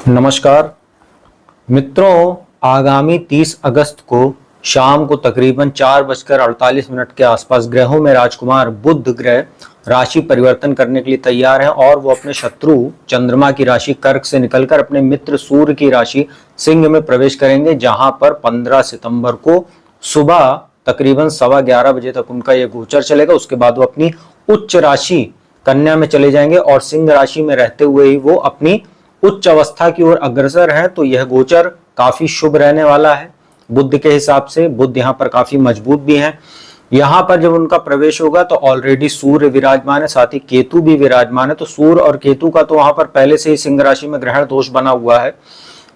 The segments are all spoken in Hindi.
नमस्कार मित्रों, आगामी 30 अगस्त को शाम को तकरीबन 4:48 के आसपास ग्रहों में राजकुमार बुध ग्रह राशि परिवर्तन करने के लिए तैयार हैं और वो अपने शत्रु चंद्रमा की राशि कर्क से निकलकर अपने मित्र सूर्य की राशि सिंह में प्रवेश करेंगे, जहां पर 15 सितंबर को सुबह तकरीबन 11:15 तक उनका यह गोचर चलेगा। उसके बाद वो अपनी उच्च राशि कन्या में चले जाएंगे और सिंह राशि में रहते हुए ही वो अपनी उच्च अवस्था की ओर अग्रसर है। तो यह गोचर काफी शुभ रहने वाला है बुध के हिसाब से। बुध यहाँ पर काफी मजबूत भी हैं। यहाँ पर जब उनका प्रवेश होगा तो ऑलरेडी सूर्य विराजमान है, साथ ही केतु भी विराजमान है। तो सूर्य और केतु का तो वहां पर पहले से ही सिंह राशि में ग्रहण दोष बना हुआ है।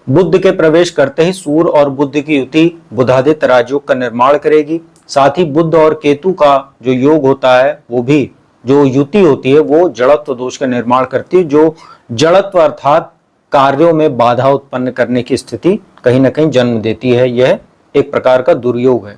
बुध के प्रवेश करते ही सूर्य और बुध की युति बुधादित्य राजयोग का निर्माण करेगी। साथ ही बुध और केतु का जो योग होता है, वो भी जो युति होती है वो जड़त्व दोष का निर्माण करती है, जो जड़त्व अर्थात कार्यों में बाधा उत्पन्न करने की स्थिति कहीं ना कहीं जन्म देती है। यह एक प्रकार का दुर्योग है।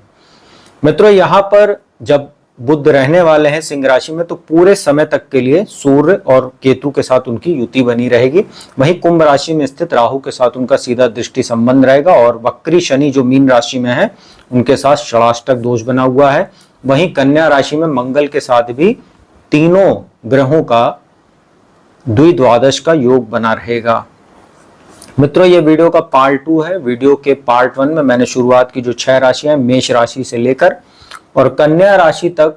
मित्रों, यहाँ पर जब बुध रहने वाले हैं सिंह राशि में तो पूरे समय तक के लिए सूर्य और केतु के साथ उनकी युति बनी रहेगी। वहीं कुंभ राशि में स्थित राहु के साथ उनका सीधा दृष्टि संबंध रहेगा और वक्री शनि जो मीन राशि में है उनके साथ षडाष्टक दोष बना हुआ है। वहीं कन्या राशि में मंगल के साथ भी तीनों ग्रहों का द्विद्वादश का योग बना रहेगा। मित्रों, ये वीडियो का पार्ट 2 है। वीडियो के पार्ट 1 में मैंने शुरुआत की जो 6 राशियां मेष राशि से लेकर और कन्या राशि तक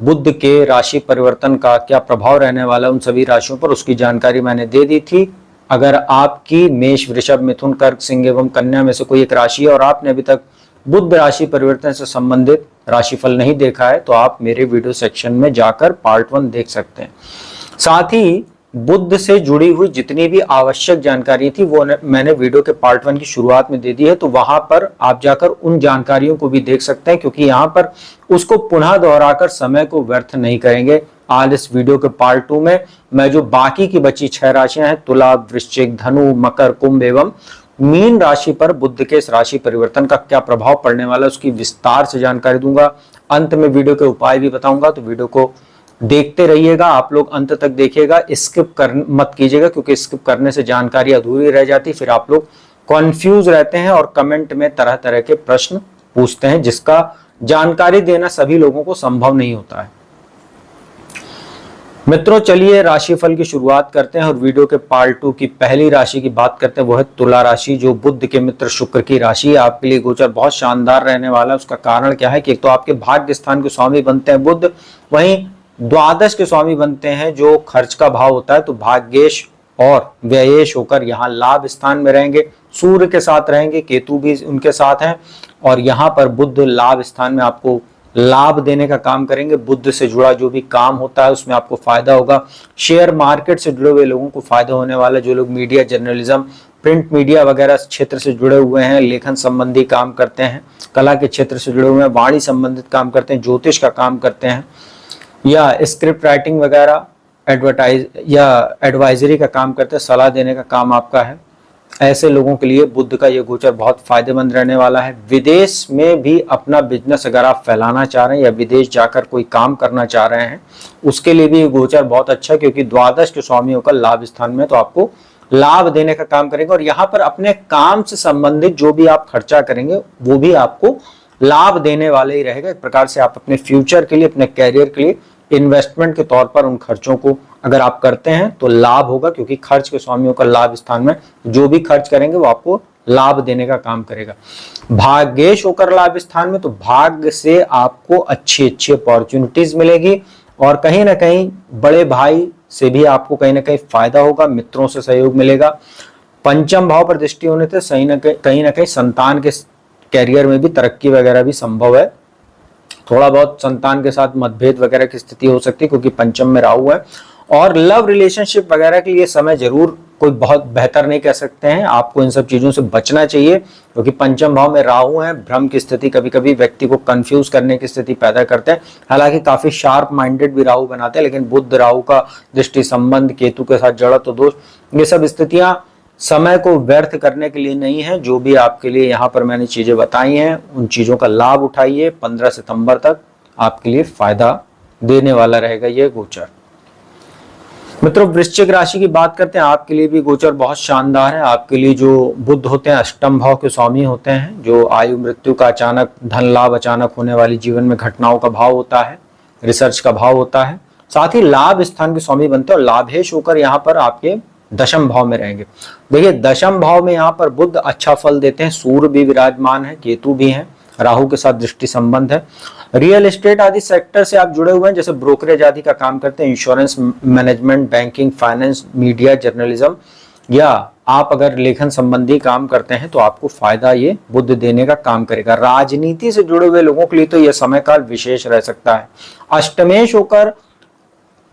बुध के राशि परिवर्तन का क्या प्रभाव रहने वाला है उन सभी राशियों पर, उसकी जानकारी मैंने दे दी थी। अगर आपकी मेष, वृषभ, मिथुन, कर्क, सिंह एवं कन्या में से कोई एक राशि है और आपने अभी तक बुध राशि परिवर्तन से संबंधित राशिफल नहीं देखा है तो आप मेरे वीडियो सेक्शन में जाकर पार्ट 1 देख सकते हैं। साथ ही बुध से जुड़ी हुई जितनी भी आवश्यक जानकारी थी वो मैंने वीडियो के पार्ट 1 की शुरुआत में दे दी है, तो वहां पर आप जाकर उन जानकारियों को भी देख सकते हैं, क्योंकि यहाँ पर उसको पुनः दोहराकर समय को व्यर्थ नहीं करेंगे। आज इस वीडियो के पार्ट 2 में मैं जो बाकी की बची 6 राशियां हैं तुला, वृश्चिक, धनु, मकर, कुंभ एवं मीन राशि पर बुध के इस राशि परिवर्तन का क्या प्रभाव पड़ने वाला है उसकी विस्तार से जानकारी दूंगा। अंत में वीडियो के उपाय भी बताऊंगा, तो वीडियो को देखते रहिएगा। आप लोग अंत तक देखिएगा, स्किप कर मत कीजिएगा, क्योंकि स्किप करने से जानकारी अधूरी रह जाती, फिर आप लोग कंफ्यूज रहते हैं और कमेंट में तरह तरह के प्रश्न पूछते हैं, जिसका जानकारी देना सभी लोगों को संभव नहीं होता है। मित्रों, चलिए राशिफल की शुरुआत करते हैं और वीडियो के पार्ट 2 की पहली राशि की बात करते हैं। वो है तुला राशि, जो बुध के मित्र शुक्र की राशि है। आपके लिए गोचर बहुत शानदार रहने वाला है। उसका कारण क्या है कि एक तो आपके भाग्य स्थान के स्वामी बनते हैं बुध, वहीं द्वादश के स्वामी बनते हैं जो खर्च का भाव होता है। तो भाग्येश और व्ययेश होकर यहाँ लाभ स्थान में रहेंगे। सूर्य के साथ रहेंगे, केतु भी उनके साथ हैं और यहाँ पर बुध लाभ स्थान में आपको लाभ देने का काम करेंगे। बुध से जुड़ा जो भी काम होता है उसमें आपको फायदा होगा। शेयर मार्केट से जुड़े हुए लोगों को फायदा होने वाला, जो लोग मीडिया, जर्नलिज्म, प्रिंट मीडिया वगैरह क्षेत्र से जुड़े हुए हैं, लेखन संबंधी काम करते हैं, कला के क्षेत्र से जुड़े हुए हैं, वाणी संबंधित काम करते हैं, ज्योतिष का काम करते हैं या स्क्रिप्ट राइटिंग वगैरह, एडवाइजरी का काम करते हैं, सलाह देने का काम आपका है, ऐसे लोगों के लिए बुध का ये गोचर बहुत फायदेमंद रहने वाला है। विदेश में भी अपना बिजनेस अगर आप फैलाना चाह रहे हैं या विदेश जाकर कोई काम करना चाह रहे हैं उसके लिए भी ये गोचर बहुत अच्छा है, क्योंकि द्वादश के स्वामियों का लाभ स्थान में तो आपको लाभ देने का काम करेंगे और यहाँ पर अपने काम से संबंधित जो भी आप खर्चा करेंगे वो भी आपको लाभ देने वाले ही रहेगा। एक प्रकार से आप अपने फ्यूचर के लिए, अपने कैरियर के लिए इन्वेस्टमेंट के तौर पर उन खर्चों को अगर आप करते हैं तो लाभ होगा, क्योंकि खर्च के स्वामियों का लाभ स्थान में जो भी खर्च करेंगे वो आपको लाभ देने का काम करेगा। भाग्येश होकर लाभ स्थान में तो भाग्य से आपको अच्छी अच्छी अपॉर्चुनिटीज मिलेगी और कहीं ना कहीं बड़े भाई से भी आपको कहीं ना कहीं फायदा होगा, मित्रों से सहयोग मिलेगा। पंचम भाव पर दृष्टि होने से कहीं ना कहीं संतान के कैरियर में भी तरक्की वगैरह भी संभव है। थोड़ा बहुत संतान के साथ मतभेद वगैरह की स्थिति हो सकती है, क्योंकि पंचम में राहु है। और लव रिलेशनशिप वगैरह के लिए समय जरूर कोई बहुत बेहतर नहीं कह सकते हैं, आपको इन सब चीजों से बचना चाहिए, क्योंकि पंचम भाव में राहु है। भ्रम की स्थिति कभी कभी व्यक्ति को कंफ्यूज करने की स्थिति पैदा करते हैं। हालांकि काफी शार्प माइंडेड भी राहु बनाते हैं, लेकिन बुध राहु का दृष्टि संबंध, केतु के साथ जड़त्व दोष, ये सब स्थितियां समय को व्यर्थ करने के लिए नहीं है। जो भी आपके लिए यहाँ पर मैंने चीजें बताई हैं उन चीजों का लाभ उठाइए। 15 सितंबर तक आपके लिए फायदा देने वाला रहेगा ये गोचर। मित्रों वृश्चिक राशि की बात करते हैं, आपके लिए भी गोचर बहुत शानदार है। आपके लिए जो बुध होते हैं अष्टम भाव के स्वामी होते हैं, जो आयु मृत्यु का अचानक धन लाभ, अचानक होने वाली जीवन में घटनाओं का भाव होता है, रिसर्च का भाव होता है, साथ ही लाभ स्थान के स्वामी बनते हैं और लाभेश होकर यहाँ पर आपके दशम भाव में रहेंगे। देखिए दशम भाव में यहाँ पर बुध अच्छा फल देते हैं, सूर्य भी विराजमान है, केतु भी है, राहु के साथ दृष्टि संबंध है। रियल एस्टेट आदि सेक्टर से आप जुड़े हुए हैं, जैसे ब्रोकरेज आदि का काम करते हैं, insurance, management, banking, finance, media, journalism, या आप अगर लेखन संबंधी काम करते हैं तो आपको फायदा ये बुध देने का काम करेगा। राजनीति से जुड़े हुए लोगों के लिए तो यह समय काल विशेष रह सकता है। अष्टमेश होकर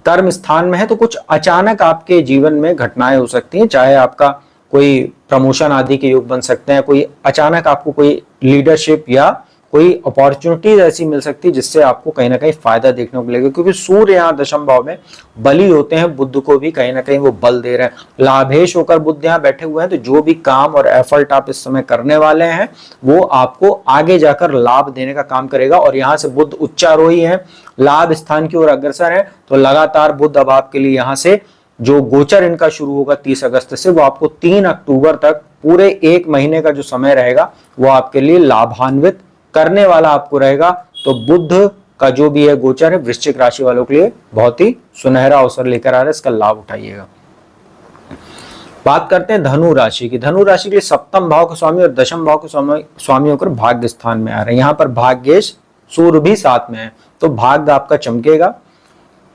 कर्म स्थान में है तो कुछ अचानक आपके जीवन में घटनाएं हो सकती हैं, चाहे आपका कोई प्रमोशन आदि के योग बन सकते हैं, कोई अचानक आपको कोई लीडरशिप या कोई अपॉर्चुनिटीज ऐसी मिल सकती है जिससे आपको कहीं ना कहीं फायदा देखने को मिलेगा, क्योंकि सूर्य यहाँ दशम भाव में बली होते हैं, बुध को भी कहीं ना कहीं वो बल दे रहे हैं। लाभेश होकर बुध यहाँ बैठे हुए हैं तो जो भी काम और एफर्ट आप इस समय करने वाले हैं वो आपको आगे जाकर लाभ देने का काम करेगा। और यहाँ से बुध उच्चारोही है, लाभ स्थान की ओर अग्रसर है, तो लगातार बुध अब आपके लिए यहाँ से जो गोचर इनका शुरू होगा 30 अगस्त से, वो आपको 3 अक्टूबर तक पूरे 1 महीने का जो समय रहेगा वो आपके लिए लाभान्वित करने वाला आपको रहेगा। तो बुध का जो भी है गोचर है वृश्चिक राशि वालों के लिए बहुत ही सुनहरा अवसर लेकर आ रहा है, इसका लाभ उठाइएगा। बात करते हैं धनु राशि की। धनु राशि के लिए सप्तम भाव के स्वामी और दशम भाव के स्वामी होकर भाग्य स्थान में आ रहे हैं। यहाँ पर भाग्येश सूर्य भी साथ में है, तो भाग्य आपका चमकेगा।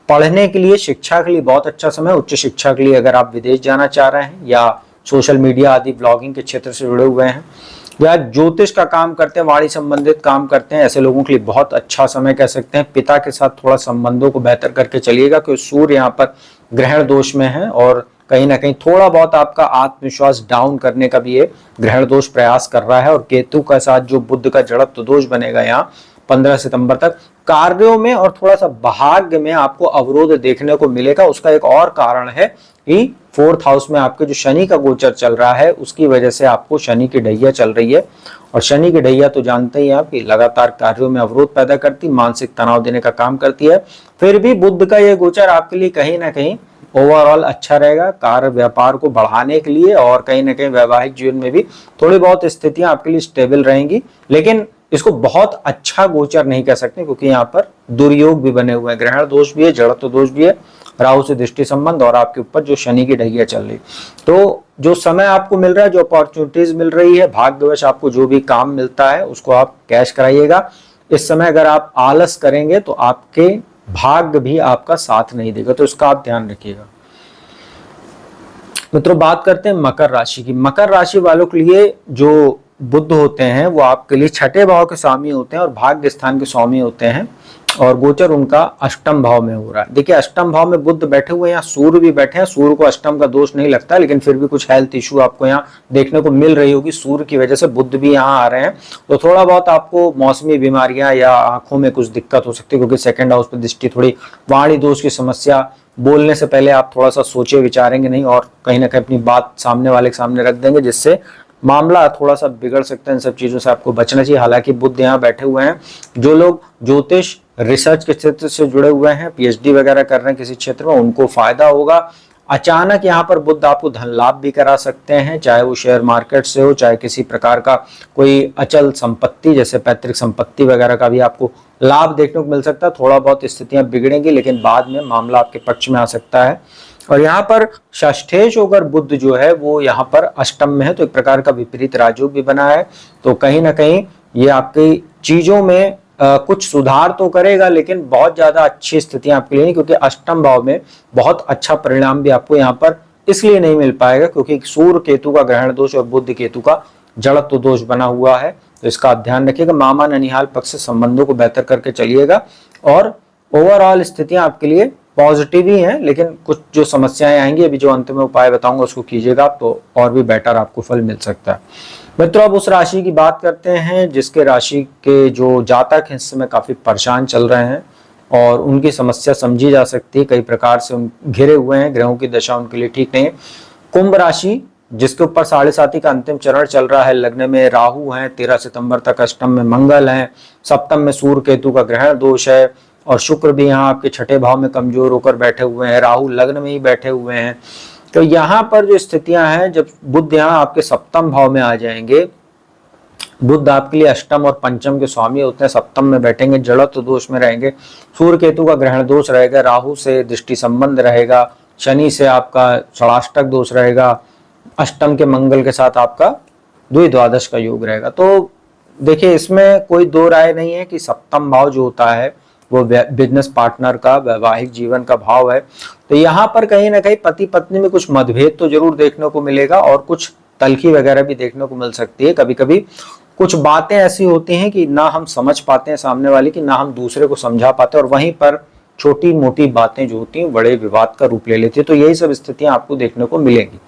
पढ़ने के लिए, शिक्षा के लिए बहुत अच्छा समय। उच्च शिक्षा के लिए अगर आप विदेश जाना चाह रहे हैं या सोशल मीडिया आदि ब्लॉगिंग के क्षेत्र से जुड़े हुए हैं या ज्योतिष का काम करते हैं, वाणी संबंधित काम करते हैं, ऐसे लोगों के लिए बहुत अच्छा समय कह सकते हैं। पिता के साथ थोड़ा संबंधों को बेहतर करके चलिएगा, क्योंकि सूर्य यहाँ पर ग्रहण दोष में है और कहीं ना कहीं थोड़ा बहुत आपका आत्मविश्वास डाउन करने का भी ये ग्रहण दोष प्रयास कर रहा है। और केतु का साथ जो बुध का जड़त्व दोष बनेगा यहाँ 15 सितंबर तक, कार्यों में और थोड़ा सा भाग्य में आपको अवरोध देखने को मिलेगा। उसका एक और कारण है कि 4th हाउस में आपके जो शनि का गोचर चल रहा है उसकी वजह से आपको शनि की ढैया चल रही है, और शनि की ढैया तो जानते ही आप कि लगातार कार्यों में अवरोध पैदा करती, मानसिक तनाव देने का काम करती है। फिर भी बुध का ये गोचर आपके लिए कहीं ना कहीं ओवरऑल अच्छा रहेगा कार्य व्यापार को बढ़ाने के लिए, और कहीं ना कहीं वैवाहिक जीवन में भी थोड़ी बहुत स्थितियां आपके लिए स्टेबल रहेंगी। लेकिन इसको बहुत अच्छा गोचर नहीं कह सकते, क्योंकि यहाँ पर दुर्योग भी बने हुए हैं, ग्रहण दोष भी है, जड़त्व दोष भी है, राहु से दृष्टि संबंध, और आपके ऊपर जो शनि की ढैया चल रही। तो जो समय आपको मिल रहा है, जो अपॉर्चुनिटीज मिल रही है, भाग्यवश आपको जो भी काम मिलता है उसको आप कैश कराइएगा। इस समय अगर आप आलस करेंगे तो आपके भाग्य भी आपका साथ नहीं देगा, तो इसका आप ध्यान रखिएगा। मित्रों बात करते हैं मकर राशि की। मकर राशि वालों के लिए जो बुध होते हैं वो आपके लिए 6ठे भाव के स्वामी होते हैं और भाग्य स्थान के स्वामी होते हैं, और गोचर उनका अष्टम भाव में हो रहा है। देखिए अष्टम भाव में बुध बैठे हुए हैं, यहाँ सूर्य भी बैठे हैं। सूर्य को अष्टम का दोष नहीं लगता, लेकिन फिर भी कुछ हेल्थ इशू आपको यहाँ देखने को मिल रही होगी। सूर्य की वजह से बुध भी यहाँ आ रहे हैं, तो थोड़ा बहुत आपको मौसमी बीमारियां या आंखों में कुछ दिक्कत हो सकती है, क्योंकि 2nd हाउस पर दृष्टि, थोड़ी वाणी दोष की समस्या, बोलने से पहले आप थोड़ा सा सोचे विचारेंगे नहीं और कहीं ना कहीं अपनी बात सामने वाले के सामने रख देंगे, जिससे मामला थोड़ा सा बिगड़ सकता है। इन सब चीजों से आपको बचना चाहिए। हालांकि बुध यहाँ बैठे हुए हैं, जो लोग ज्योतिष रिसर्च के क्षेत्र से जुड़े हुए हैं, पीएचडी वगैरह कर रहे हैं किसी क्षेत्र में, उनको फायदा होगा। अचानक यहाँ पर बुध आपको धन लाभ भी करा सकते हैं, चाहे वो शेयर मार्केट से हो, चाहे किसी प्रकार का कोई अचल संपत्ति जैसे पैतृक संपत्ति वगैरह का भी आपको लाभ देखने को मिल सकता है। थोड़ा बहुत स्थितियां बिगड़ेंगी, लेकिन बाद में मामला आपके पक्ष में आ सकता है। और यहाँ पर षष्ठेश होकर बुध जो है वो यहाँ पर अष्टम में है, तो एक प्रकार का विपरीत राजयोग भी बना है। तो कहीं ना कहीं ये आपकी चीजों में कुछ सुधार तो करेगा, लेकिन बहुत ज्यादा अच्छी स्थितियां आपके लिए नहीं, क्योंकि अष्टम भाव में बहुत अच्छा परिणाम भी आपको यहाँ पर इसलिए नहीं मिल पाएगा क्योंकि सूर्य केतु का ग्रहण दोष और बुध केतु का जड़त्व दोष बना हुआ है। तो इसका आप ध्यान रखिएगा। मामा ननिहाल पक्ष से संबंधों को बेहतर करके चलिएगा, और ओवरऑल स्थितियां आपके लिए पॉजिटिव ही हैं, लेकिन कुछ जो समस्याएं आएंगी, अभी जो अंत में उपाय बताऊंगा उसको कीजिएगा तो और भी बेटर आपको फल मिल सकता है। मित्रों अब उस राशि की बात करते हैं जिसके राशि के जो जातक हैं इस समय काफी परेशान चल रहे हैं और उनकी समस्या समझी जा सकती है, कई प्रकार से घिरे हुए हैं, ग्रहों की दशा उनके लिए ठीक नहीं है। कुंभ राशि जिसके ऊपर 7.5 का अंतिम चरण चल रहा है, लग्न में राहु है, 13 सितंबर तक अष्टम में मंगल है, सप्तम में सूर्य केतु का ग्रहण दोष है, और शुक्र भी यहाँ आपके छठे भाव में कमजोर होकर बैठे हुए हैं, राहु लग्न में ही बैठे हुए हैं। तो यहाँ पर जो स्थितियां हैं, जब बुध यहाँ आपके सप्तम भाव में आ जाएंगे, बुध आपके लिए अष्टम और पंचम के स्वामी होते हैं, सप्तम में बैठेंगे, जड़त्व दोष में रहेंगे, सूर्य केतु का ग्रहण दोष रहेगा, राहु से दृष्टि संबंध रहेगा, शनि से आपका षडाष्टक दोष रहेगा, अष्टम के मंगल के साथ आपका द्विद्वादश का योग रहेगा। तो देखिए, इसमें कोई दो राय नहीं है कि सप्तम भाव जो होता है वो बिजनेस पार्टनर का, वैवाहिक जीवन का भाव है। तो यहाँ पर कहीं ना कहीं पति पत्नी में कुछ मतभेद तो जरूर देखने को मिलेगा और कुछ तल्खी वगैरह भी देखने को मिल सकती है। कभी कभी कुछ बातें ऐसी होती हैं कि ना हम समझ पाते हैं सामने वाले की, ना हम दूसरे को समझा पाते, और वहीं पर छोटी मोटी बातें जो होती हैं बड़े विवाद का रूप ले लेती है। तो यही सब स्थितियां आपको देखने को मिलेंगी।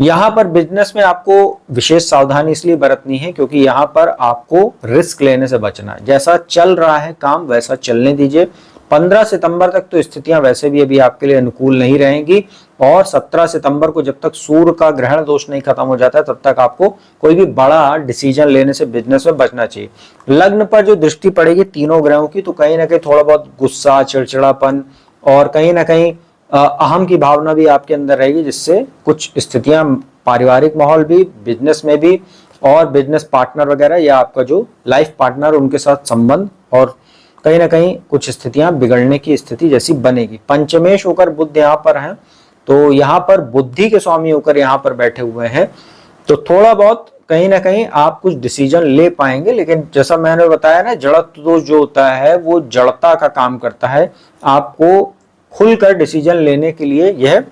यहाँ पर बिजनेस में आपको विशेष सावधानी इसलिए बरतनी है क्योंकि यहाँ पर आपको रिस्क लेने से बचना है। जैसा चल रहा है काम वैसा चलने दीजिए। 15 सितंबर तक तो स्थितियां वैसे भी अभी आपके लिए अनुकूल नहीं रहेंगी, और 17 सितंबर को जब तक सूर्य का ग्रहण दोष नहीं खत्म हो जाता है तब तक आपको कोई भी बड़ा डिसीजन लेने से बिजनेस में बचना चाहिए। लग्न पर जो दृष्टि पड़ेगी तीनों ग्रहों की, तो कहीं ना कहीं थोड़ा बहुत गुस्सा, चिड़चिड़ापन और कहीं ना कहीं अहम की भावना भी आपके अंदर रहेगी, जिससे कुछ स्थितियां पारिवारिक माहौल भी, बिजनेस में भी, और बिजनेस पार्टनर वगैरह या आपका जो लाइफ पार्टनर उनके साथ संबंध, और कहीं ना कहीं कुछ स्थितियां बिगड़ने की स्थिति जैसी बनेगी। पंचमेश होकर बुध यहाँ पर हैं, तो यहाँ पर बुद्धि के स्वामी होकर यहाँ पर बैठे हुए हैं, तो थोड़ा बहुत कहीं ना कहीं आप कुछ डिसीजन ले पाएंगे। लेकिन जैसा मैंने बताया ना, जड़त्व दोष जो होता है वो जड़ता का काम करता है। आपको खुलकर डिसीजन लेने के लिए यह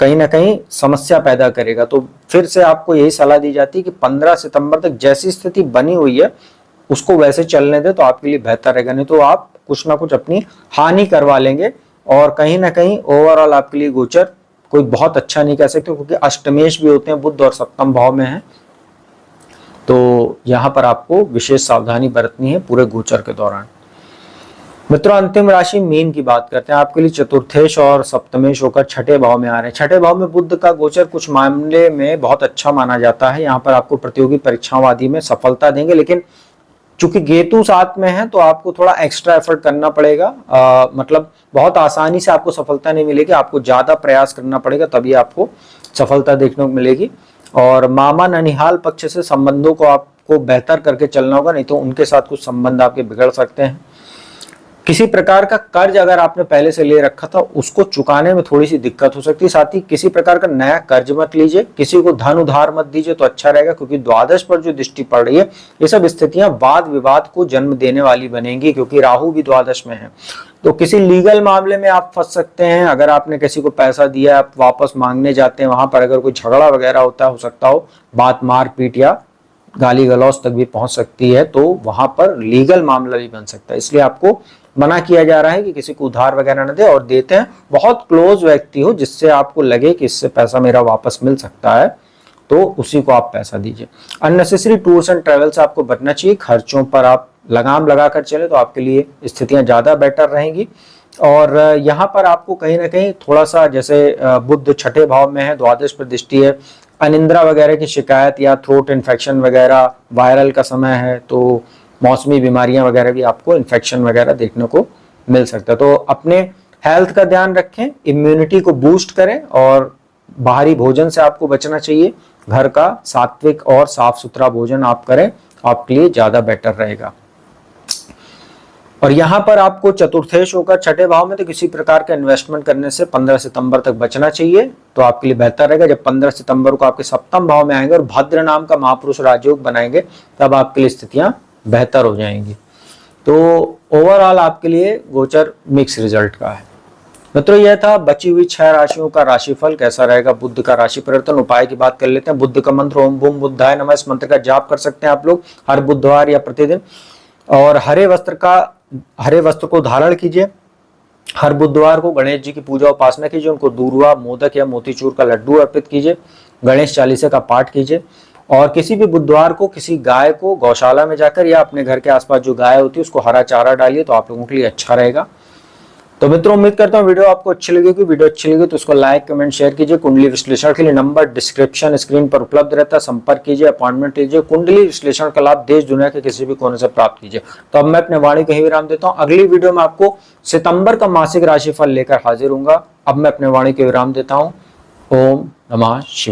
कहीं ना कहीं समस्या पैदा करेगा। तो फिर से आपको यही सलाह दी जाती है कि 15 सितंबर तक जैसी स्थिति बनी हुई है उसको वैसे चलने दे, तो आपके लिए बेहतर रहेगा। नहीं तो आप कुछ ना कुछ अपनी हानि करवा लेंगे, और कहीं ना कहीं ओवरऑल आपके लिए गोचर कोई बहुत अच्छा नहीं कह सकते, क्योंकि अष्टमेश भी होते हैं बुध और सप्तम भाव में है। तो यहाँ पर आपको विशेष सावधानी बरतनी है पूरे गोचर के दौरान। मित्रों, अंतिम राशि मीन की बात करते हैं। आपके लिए चतुर्थेश और सप्तमेश होकर छठे भाव में आ रहे हैं। छठे भाव में बुध का गोचर कुछ मामले में बहुत अच्छा माना जाता है। यहाँ पर आपको प्रतियोगी परीक्षाओं आदि में सफलता देंगे, लेकिन चूंकि केतु साथ में है तो आपको थोड़ा एक्स्ट्रा एफर्ट करना पड़ेगा। मतलब बहुत आसानी से आपको सफलता नहीं मिलेगी, आपको ज्यादा प्रयास करना पड़ेगा, तभी आपको सफलता देखने को मिलेगी। और मामा ननिहाल पक्ष से संबंधों को आपको बेहतर करके चलना होगा, नहीं तो उनके साथ कुछ संबंध आपके बिगड़ सकते हैं। किसी प्रकार का कर्ज अगर आपने पहले से ले रखा था उसको चुकाने में थोड़ी सी दिक्कत हो सकती है। साथ ही किसी प्रकार का नया कर्ज मत लीजिए, किसी को धन उधार मत दीजिए तो अच्छा रहेगा, क्योंकि द्वादश पर जो दृष्टि पड़ रही है ये सब स्थितियां वाद विवाद को जन्म देने वाली बनेंगी, क्योंकि राहु भी द्वादश में है। तो किसी लीगल मामले में आप फंस सकते हैं। अगर आपने किसी को पैसा दिया, आप वापस मांगने जाते हैं, वहां पर अगर कोई झगड़ा वगैरह होता है, हो सकता हो बात मारपीट या गाली गलौज तक भी पहुंच सकती है, तो वहां पर लीगल मामला भी बन सकता है। इसलिए आपको मना किया जा रहा है कि किसी को उधार वगैरह न दे, और देते हैं बहुत क्लोज व्यक्ति हो जिससे आपको लगे कि इससे पैसा मेरा वापस मिल सकता है, तो उसी को आप पैसा दीजिए। अननेसेसरी टूर्स एंड ट्रेवल से आपको बचना चाहिए। खर्चों पर आप लगाम लगाकर चले तो आपके लिए स्थितियां ज्यादा बेटर रहेंगी। और यहाँ पर आपको कहीं ना कहीं थोड़ा सा, जैसे बुध छठे भाव में है, द्वादश पर दृष्टि है, अनिंद्रा वगैरह की शिकायत या थ्रोट इन्फेक्शन वगैरह, वायरल का समय है तो मौसमी बीमारियां वगैरह भी, आपको इन्फेक्शन वगैरह देखने को मिल सकता है। तो अपने हेल्थ का ध्यान रखें, इम्यूनिटी को बूस्ट करें, और बाहरी भोजन से आपको बचना चाहिए। घर का सात्विक और साफ सुथरा भोजन आप करें, आपके लिए ज्यादा बेटर रहेगा। और यहाँ पर आपको चतुर्थेश होकर छठे भाव में, तो किसी प्रकार का इन्वेस्टमेंट करने से 15 सितंबर तक बचना चाहिए, तो आपके लिए बेहतर रहेगा। जब 15 सितंबर को आपके सप्तम भाव में आएंगे और भद्र नाम का महापुरुष राजयोग बनाएंगे, तब आपके लिए स्थितियां बेहतर हो जाएंगी। तो ओवरऑल आपके लिए गोचर मिक्स रिजल्ट का है। मित्रों, यह था बची हुई 6 राशियों का राशिफल। कैसा रहेगा बुध का राशि परिवर्तन, उपाय की बात कर लेते हैं। बुध का मंत्र ओम बूम बुद्धाय नमः, इस मंत्र का जाप कर सकते हैं आप लोग हर बुधवार या प्रतिदिन। और हरे वस्त्र को धारण कीजिए। हर बुधवार को गणेश जी की पूजा उपासना कीजिए, उनको दूर्वा, मोदक या मोतीचूर का लड्डू अर्पित कीजिए। गणेश चालीसा का पाठ कीजिए। और किसी भी बुधवार को किसी गाय को गौशाला में जाकर या अपने घर के आसपास जो गाय होती है उसको हरा चारा डालिए, तो आप लोगों के लिए अच्छा रहेगा। तो मित्रों उम्मीद करता हूँ वीडियो आपको अच्छी लगेगी। वीडियो अच्छी लगी तो उसको लाइक कमेंट शेयर कीजिए। कुंडली विश्लेषण के लिए नंबर डिस्क्रिप्शन स्क्रीन पर उपलब्ध रहता है, संपर्क कीजिए, अपॉइंटमेंट लीजिए। कुंडली विश्लेषण का लाभ देश दुनिया के किसी भी कोने से प्राप्त कीजिए। तो अब मैं अपने वाणी को ही विराम देता हूँ। अगली वीडियो में आपको सितंबर का मासिक राशिफल लेकर हाजिर हूंगा। अब मैं अपने वाणी को विराम देता हूँ। ओम नमः शिवाय।